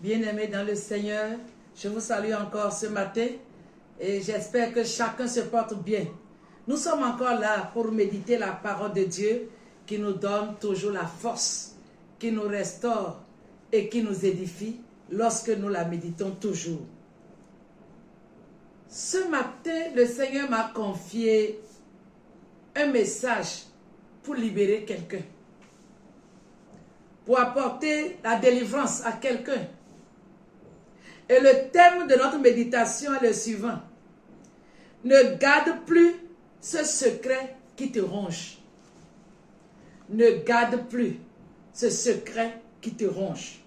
Bien-aimés dans le Seigneur, je vous salue encore ce matin et j'espère que chacun se porte bien. Nous sommes encore là pour méditer la parole de Dieu qui nous donne toujours la force, qui nous restaure et qui nous édifie lorsque nous la méditons toujours. Ce matin, le Seigneur m'a confié un message pour libérer quelqu'un, pour apporter la délivrance à quelqu'un. Et le thème de notre méditation est le suivant. Ne garde plus ce secret qui te ronge. Ne garde plus ce secret qui te ronge.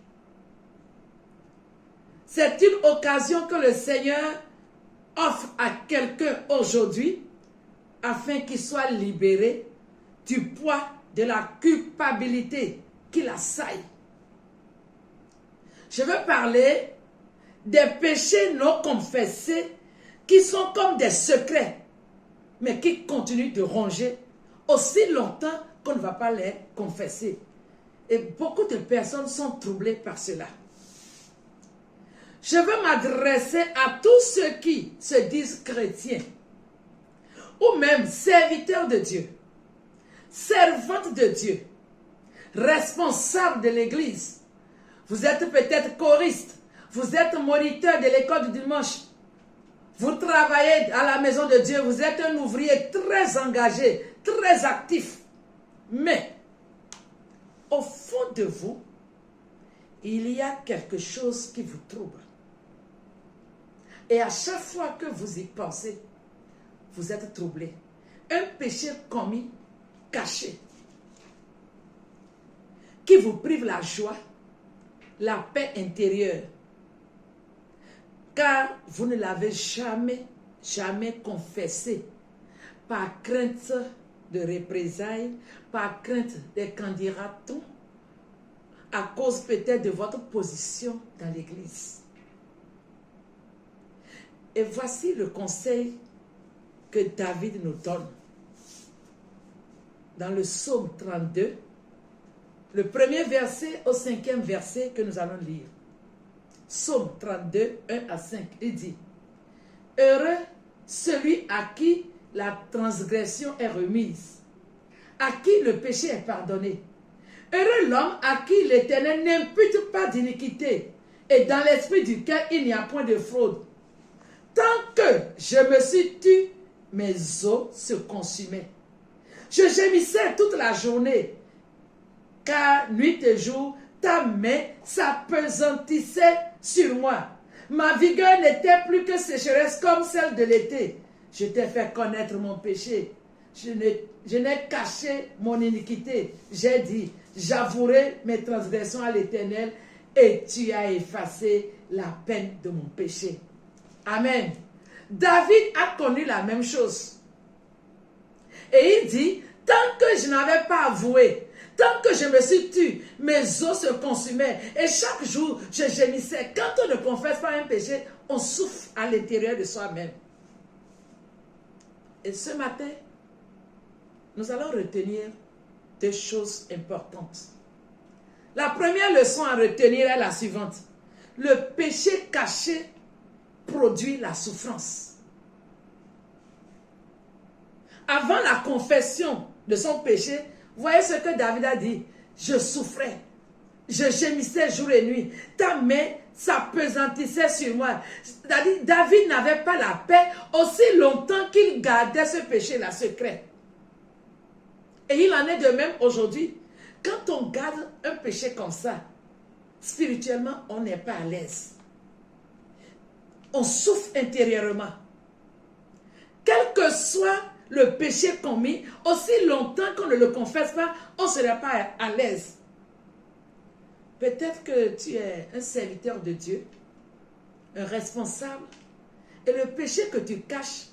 C'est une occasion que le Seigneur offre à quelqu'un aujourd'hui afin qu'il soit libéré du poids de la culpabilité qui l'assaille. Je veux parler des péchés non confessés qui sont comme des secrets, mais qui continuent de ronger aussi longtemps qu'on ne va pas les confesser. Et beaucoup de personnes sont troublées par cela. Je veux m'adresser à tous ceux qui se disent chrétiens, ou même serviteurs de Dieu, servantes de Dieu, responsables de l'Église. Vous êtes peut-être choriste, vous êtes moniteur de l'école du dimanche, vous travaillez à la maison de Dieu, vous êtes un ouvrier très engagé, très actif. Mais, au fond de vous, il y a quelque chose qui vous trouble. Et à chaque fois que vous y pensez, vous êtes troublé. Un péché commis, caché, qui vous prive la joie, la paix intérieure. Car vous ne l'avez jamais confessé par crainte de représailles, par crainte des candidatons, à cause peut-être de votre position dans l'Église. Et voici le conseil que David nous donne. Dans le psaume 32, le premier verset au 5e verset que nous allons lire. Psaume 32, 1 à 5, il dit « Heureux celui à qui la transgression est remise, à qui le péché est pardonné. Heureux l'homme à qui l'Éternel n'impute pas d'iniquité, et dans l'esprit duquel il n'y a point de fraude. Tant que je me suis tu, mes os se consumaient. Je gémissais toute la journée, car nuit et jour, ta main s'appesantissait sur moi. Ma vigueur n'était plus que sécheresse comme celle de l'été. Je t'ai fait connaître mon péché. Je n'ai caché mon iniquité. J'ai dit, j'avouerai mes transgressions à l'Éternel et tu as effacé la peine de mon péché. Amen. David a connu la même chose. Et il dit, tant que je n'avais pas avoué, tant que je me suis tu, mes os se consumaient. Et chaque jour, je gémissais. Quand on ne confesse pas un péché, on souffre à l'intérieur de soi-même. Et ce matin, nous allons retenir deux choses importantes. La première leçon à retenir est la suivante. Le péché caché produit la souffrance. Avant la confession de son péché, voyez ce que David a dit. Je souffrais, je gémissais jour et nuit. Ta main s'appesantissait sur moi. David n'avait pas la paix aussi longtemps qu'il gardait ce péché-là secret. Et il en est de même aujourd'hui. Quand on garde un péché comme ça, spirituellement, on n'est pas à l'aise. On souffre intérieurement. Quel que soit le péché commis, aussi longtemps qu'on ne le confesse pas, on ne sera pas à l'aise. Peut-être que tu es un serviteur de Dieu, un responsable, et le péché que tu caches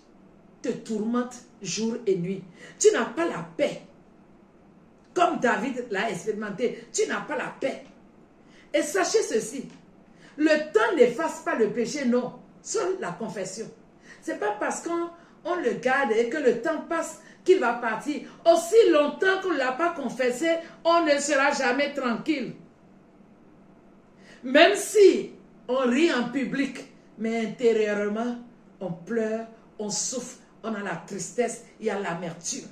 te tourmente jour et nuit. Tu n'as pas la paix. Comme David l'a expérimenté, tu n'as pas la paix. Et sachez ceci, le temps n'efface pas le péché, non, seule la confession. Ce n'est pas parce qu'on le garde et que le temps passe qu'il va partir. Aussi longtemps qu'on ne l'a pas confessé, on ne sera jamais tranquille. Même si on rit en public, mais intérieurement, on pleure, on souffre, on a la tristesse, il y a l'amertume.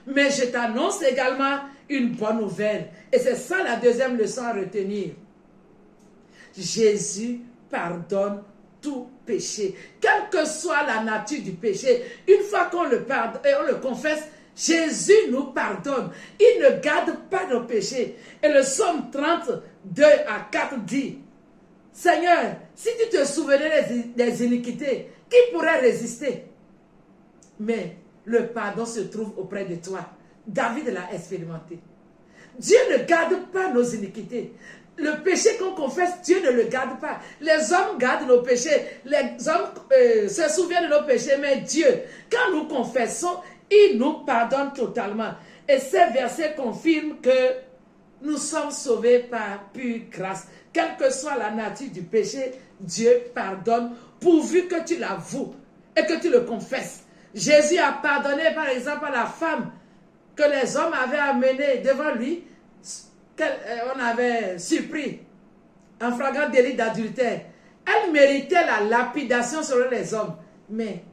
Mais je t'annonce également une bonne nouvelle. Et c'est ça la deuxième leçon à retenir. Jésus pardonne tout péché. Quelle que soit la nature du péché, une fois qu'on le pardonne et on le confesse, Jésus nous pardonne. Il ne garde pas nos péchés. Et le psaume 32 à 4 dit, Seigneur, si tu te souvenais des iniquités, qui pourrait résister? Mais le pardon se trouve auprès de toi. David l'a expérimenté. Dieu ne garde pas nos iniquités. Le péché qu'on confesse, Dieu ne le garde pas. Les hommes gardent nos péchés. Les hommes se souviennent de nos péchés, mais Dieu, quand nous confessons, il nous pardonne totalement. Et ces versets confirment que nous sommes sauvés par pure grâce. Quelle que soit la nature du péché, Dieu pardonne pourvu que tu l'avoues et que tu le confesses. Jésus a pardonné par exemple à la femme que les hommes avaient amenée devant lui, qu'on avait surpris en flagrant délit d'adultère. Elle méritait la lapidation selon les hommes, mais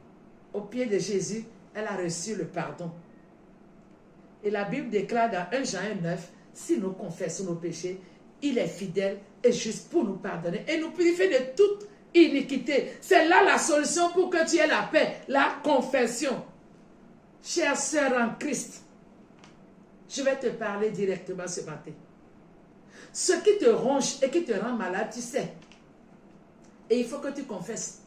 au pied de Jésus, elle a reçu le pardon. Et la Bible déclare dans 1 Jean 9, si nous confessons nos péchés, il est fidèle et juste pour nous pardonner et nous purifier de toute iniquité. C'est là la solution pour que tu aies la paix, la confession. Chère sœur en Christ, je vais te parler directement ce matin. Ce qui te ronge et qui te rend malade, tu sais. Et il faut que tu confesses.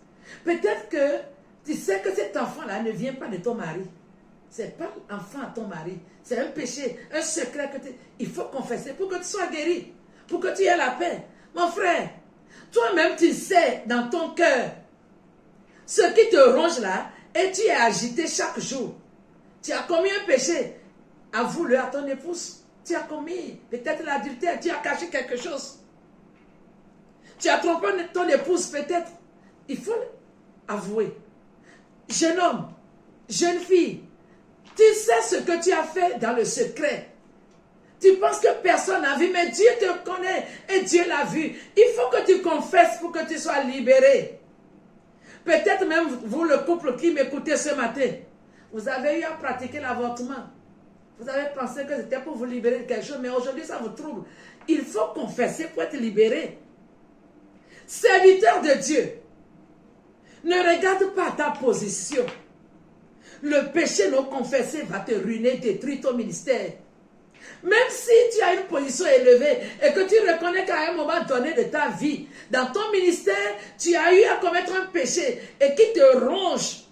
Peut-être que tu sais que cet enfant-là ne vient pas de ton mari. Ce n'est pas l'enfant à ton mari. C'est un péché, un secret que il faut confesser pour que tu sois guéri, pour que tu aies la paix. Mon frère, toi-même tu sais dans ton cœur ce qui te ronge là et tu es agité chaque jour. Tu as commis un péché. Avoue-le à ton épouse. Tu as commis peut-être l'adultère, tu as caché quelque chose. Tu as trompé ton épouse peut-être. Il faut avouer. Jeune homme, jeune fille, tu sais ce que tu as fait dans le secret. Tu penses que personne n'a vu, mais Dieu te connaît et Dieu l'a vu. Il faut que tu confesses pour que tu sois libéré. Peut-être même vous, le couple qui m'écoutez ce matin, vous avez eu à pratiquer l'avortement. Vous avez pensé que c'était pour vous libérer de quelque chose, mais aujourd'hui ça vous trouble. Il faut confesser pour être libéré. Serviteur de Dieu, ne regarde pas ta position. Le péché non confessé va te ruiner, détruire ton ministère. Même si tu as une position élevée et que tu reconnais qu'à un moment donné de ta vie, dans ton ministère, tu as eu à commettre un péché et qui te ronge.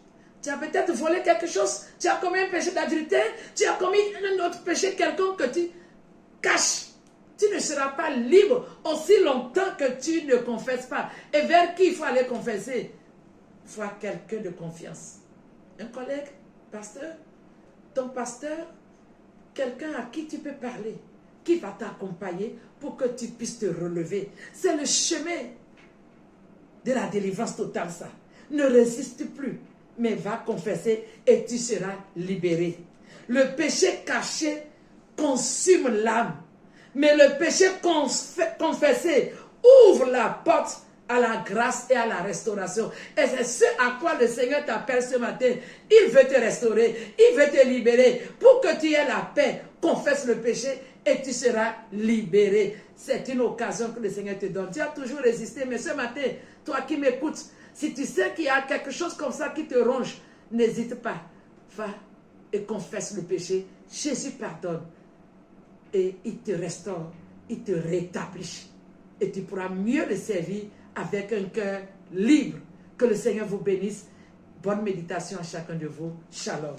Tu as peut-être volé quelque chose, tu as commis un péché d'adultère, tu as commis un autre péché quelconque que tu caches. Tu ne seras pas libre aussi longtemps que tu ne confesses pas. Et vers qui il faut aller confesser? Il faut quelqu'un de confiance. Un collègue, pasteur, ton pasteur, quelqu'un à qui tu peux parler, qui va t'accompagner pour que tu puisses te relever. C'est le chemin de la délivrance totale, ça. Ne résiste plus, mais va confesser et tu seras libéré. Le péché caché consume l'âme, mais le péché confessé ouvre la porte à la grâce et à la restauration. Et c'est ce à quoi le Seigneur t'appelle ce matin. Il veut te restaurer, il veut te libérer pour que tu aies la paix. Confesse le péché et tu seras libéré. C'est une occasion que le Seigneur te donne. Tu as toujours résisté, mais ce matin, toi qui m'écoutes, si tu sais qu'il y a quelque chose comme ça qui te ronge, n'hésite pas. Va et confesse le péché. Jésus pardonne. Et il te restaure, il te rétablit. Et tu pourras mieux le servir avec un cœur libre. Que le Seigneur vous bénisse. Bonne méditation à chacun de vous. Shalom.